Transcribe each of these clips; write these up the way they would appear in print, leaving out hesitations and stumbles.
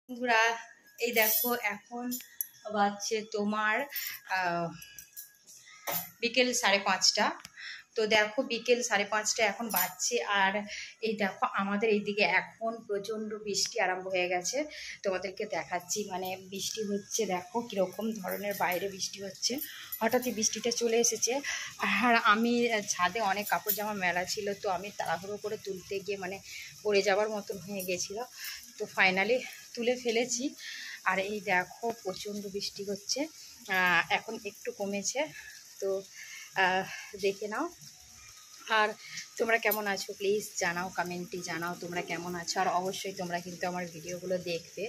বন্ধুরা এই দেখো এখন বাজছে তোমার বিকেল 5:30। তো দেখো বিকেল 5:30 এখন বাজছে। আর এই দেখো আমাদের এইদিকে এখন প্রচণ্ড বৃষ্টি আরম্ভ হয়ে গেছে। তোমাদেরকে দেখাচ্ছি, মানে বৃষ্টি হচ্ছে, দেখো কীরকম ধরনের বাইরে বৃষ্টি হচ্ছে। হঠাৎই বৃষ্টিটা চলে এসেছে। আর আমি ছাদে অনেক কাপড় জামা মেলা ছিল, তো আমি তাড়াহুড়ো করে তুলতে গিয়ে মানে পড়ে যাওয়ার মতন হয়ে গেছিলো। তো ফাইনালি তুলে ফেলেছি। আর এই দেখো প্রচণ্ড বৃষ্টি হচ্ছে, এখন একটু কমেছে। তো দেখে নাও। আর তোমরা কেমন আছো প্লিজ জানাও, কমেন্টে জানাও তোমরা কেমন আছো। আর অবশ্যই তোমরা কিন্তু আমার ভিডিওগুলো দেখবে।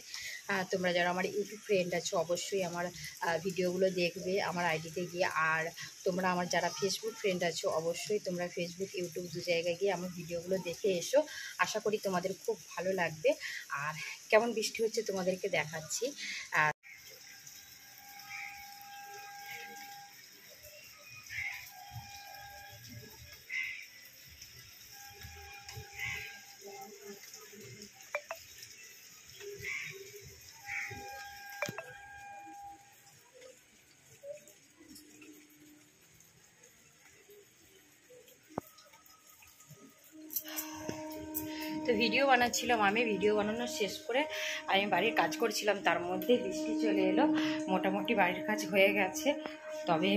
তোমরা যারা আমার ইউটিউব ফ্রেন্ড আছো অবশ্যই আমার ভিডিওগুলো দেখবে আমার আইডিতে গিয়ে। আর তোমরা আমার যারা ফেসবুক ফ্রেন্ড আছো অবশ্যই তোমরা ফেসবুক ইউটিউব দু জায়গায় গিয়ে আমার ভিডিওগুলো দেখে এসো। আশা করি তোমাদের খুব ভালো লাগবে। আর কেমন বৃষ্টি হচ্ছে তোমাদেরকে দেখাচ্ছি। তো ভিডিও বানাচ্ছিলাম, আমি ভিডিও বানানো শেষ করে আমি বাড়ির কাজ করছিলাম, তার মধ্যে বৃষ্টি চলে এলো। মোটামুটি বাড়ির কাজ হয়ে গেছে, তবে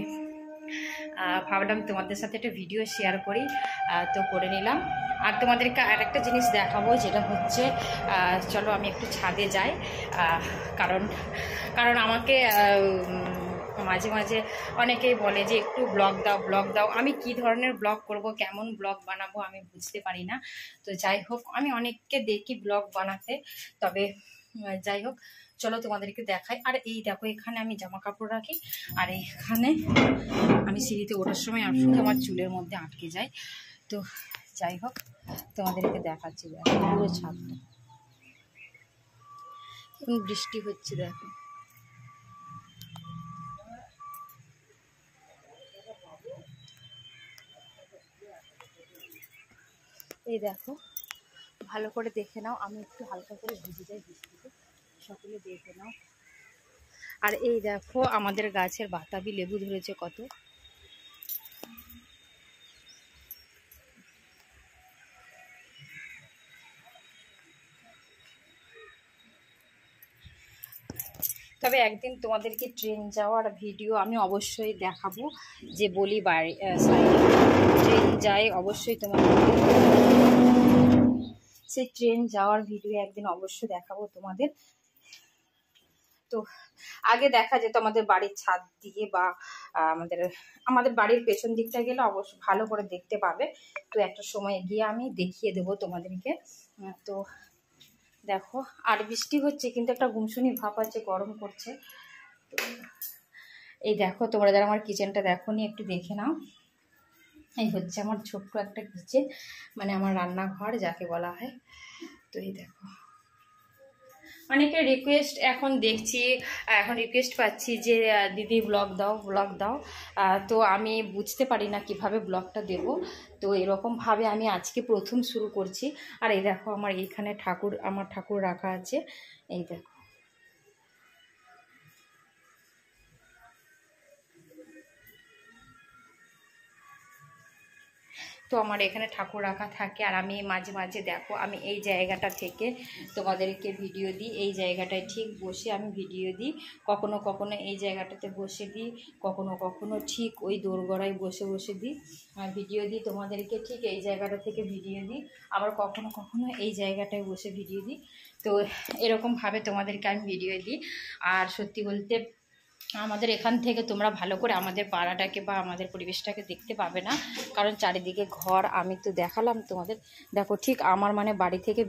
ভাবলাম তোমাদের সাথে একটা ভিডিও শেয়ার করি, তো করে নিলাম। আর তোমাদেরকে আর একটা জিনিস দেখাবো, যেটা হচ্ছে চলো আমি একটু ছাদে যাই। কারণ কারণ আমাকে মাঝে মাঝে অনেকেই বলে যে একটু ব্লগ দাও ব্লগ দাও। আমি কি ধরনের ব্লগ করব, কেমন ব্লগ বানাবো আমি বুঝতে পারি না। তো যাই হোক, আমি অনেককে দেখি ব্লগ বানাতে, তবে যাই হোক চলো তোমাদেরকে দেখাই। আর এই দেখো এখানে আমি জামা কাপড় রাখি, আর এখানে আমি সিঁড়িতে ওঠার সময় আমার চুলের মধ্যে আটকে যায়। তো যাই হোক তোমাদেরকে দেখাচ্ছি, দেখো পুরো ছাদটা এখন বৃষ্টি হচ্ছে। দেখো এই দেখো, ভালো করে দেখে নাও। আমি একটু হালকা করে ভিজে যাই বৃষ্টিতে, সকলে দেখে নাও। আর এই দেখো আমাদের গাছের বাতাবি লেবু ধরেছে কত। তবে একদিন তোমাদেরকে ট্রেন যাওয়ার ভিডিও আমি অবশ্যই দেখাবো, যে বলি বাড়ি সাইডে ট্রেন যায়, অবশ্যই তোমাদেরকে সেই ট্রেন যাওয়ার ভিডিও একদিন অবশ্যই দেখাবো তোমাদের। তো আগে দেখা যেত আমাদের বাড়ির ছাদ দিয়ে বা আমাদের বাড়ির পেছন দিকটা গেলে অবশ্যই ভালো করে দেখতে পাবে। তো একটা সময় গিয়ে আমি দেখিয়ে দেবো তোমাদেরকে। তো দেখো, আর বৃষ্টি হচ্ছে কিন্তু একটা গুমসুনি ভাব আছে, গরম করছে। তো এই দেখো, তোমরা যারা আমার কিচেনটা দেখো নি একটু দেখে নাও। এই হচ্ছে আমার ছোট্ট একটা কিচেন, মানে আমার রান্নাঘর যাকে বলা হয়। তো এই দেখো, অনেকে রিকোয়েস্ট এখন দেখছি, এখন রিকোয়েস্ট পাচ্ছি যে দিদি ব্লগ দাও ব্লগ দাও। তো আমি বুঝতে পারি না কিভাবে ব্লগটা দেব। তো এরকমভাবে আমি আজকে প্রথম শুরু করছি। আর এই দেখো আমার এইখানে আমার ঠাকুর রাখা আছে, এই দেখো। তো আমার এখানে ঠাকুর রাখা থাকে। আর আমি মাঝে মাঝে দেখো আমি এই জায়গাটা থেকে তোমাদেরকে ভিডিও দিই, এই জায়গাটায় ঠিক বসে আমি ভিডিও দিই। কখনো কখনো এই জায়গাটাতে বসে দিই, কখনো কখনো ঠিক ওই দোরগোড়ায় বসে বসে দিই ভিডিও দিই তোমাদেরকে, ঠিক এই জায়গাটা থেকে ভিডিও দিই। আবার কখনো কখনো এই জায়গাটায় বসে ভিডিও দিই। তো এরকমভাবে তোমাদেরকে আমি ভিডিও দিই। আর সত্যি বলতে আমাদের এখান থেকে তোমরা ভালো করে আমাদের পাড়াটাকে বা আমাদের পরিবেশটাকে দেখতে পাবে না, কারণ চারিদিকে ঘর। আমি তো দেখালাম তোমাদের, দেখো ঠিক আমার মানে বাড়ি থেকে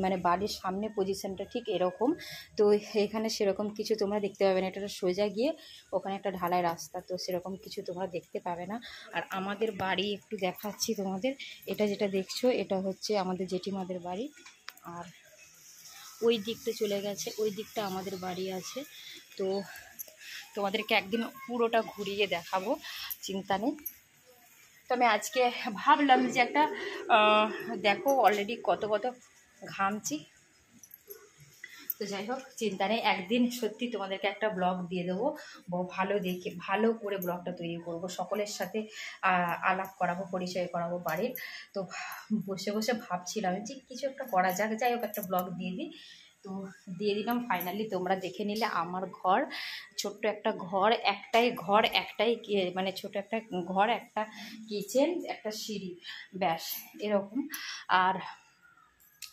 মানে বাড়ির সামনে পজিশনটা ঠিক এরকম। তো এখানে সেরকম কিছু তোমরা দেখতে পাবে না, এটা সোজা গিয়ে ওখানে একটা ঢালাই রাস্তা, তো সেরকম কিছু তোমরা দেখতে পাবে না। আর আমাদের বাড়ি একটু দেখাচ্ছি তোমাদের। এটা যেটা দেখছো এটা হচ্ছে আমাদের জেঠিমাদের বাড়ি। আর ওই দিকটা চলে গেছে, ওই দিকটা আমাদের বাড়ি আছে। তো তোমাদেরকে একদিন পুরোটা ঘুরিয়ে দেখাবো, চিন্তা নেই। তো আমি আজকে ভাবলাম যে একটা দেখো অলরেডি কত কত ঘামছি, তো যাই হোক, চিন্তা নেই, একদিন সত্যি তোমাদেরকে একটা ব্লগ দিয়ে দেবো, ভালো দেখে ভালো করে ব্লগটা তৈরি করব, সকলের সাথে আলাপ করাবো, পরিচয় করাবো বাড়ির। তো বসে বসে ভাবছিলাম যে কিছু একটা করা যাক, যাই হোক একটা ব্লগ দিয়ে দিই। তো দিয়ে দিলাম, ফাইনালি তোমরা দেখে নিলে আমার ঘর, ছোট্ট একটা ঘর, একটাই মানে ছোট একটা ঘর, একটা কিচেন, একটা সিঁড়ি, ব্যাস এরকম। আর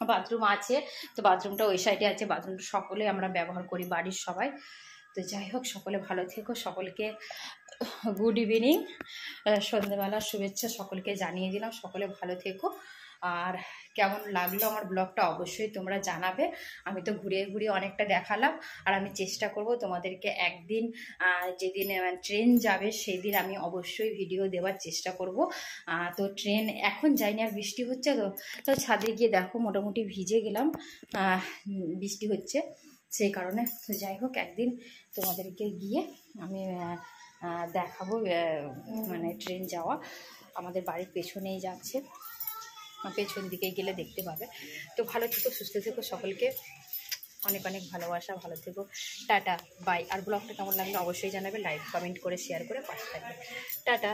বাথরুম আছে, তো বাথরুমটা ওই সাইডে আছে, বাথরুমটা সকলে আমরা ব্যবহার করি বাড়ির সবাই। তো যাই হোক, সকলে ভালো থেকো, সকলকে গুড ইভিনিং, সন্ধ্যেবেলার শুভেচ্ছা সকলকে জানিয়ে দিলাম, সকলে ভালো থেকো। আর কেমন লাগলো আমার ব্লগটা অবশ্যই তোমরা জানাবে। আমি তো ঘুরিয়ে ঘুরিয়ে অনেকটা দেখালাম, আর আমি চেষ্টা করব তোমাদেরকে একদিন যেদিন ট্রেন যাবে সেদিন আমি অবশ্যই ভিডিও দেওয়ার চেষ্টা করব। তো ট্রেন এখন যায়নি, আর বৃষ্টি হচ্ছে, তো ছাদে গিয়ে দেখো মোটামুটি ভিজে গেলাম, বৃষ্টি হচ্ছে সেই কারণে। তো যাই হোক, একদিন তোমাদেরকে গিয়ে আমি দেখাবো, মানে ট্রেন যাওয়া আমাদের বাড়ির পেছনেই যাচ্ছে, পেছন দিকে গেলে দেখতে পাবে। তো ভালো থেকো, সুস্থ থেকো, সকলকে অনেক অনেক ভালোবাসা, ভালো থেকো, টাটা, বাই। আর ব্লগটা কেমন লাগলো অবশ্যই জানাবে, লাইক কমেন্ট করে শেয়ার করে পাশে থাকবে, টাটা।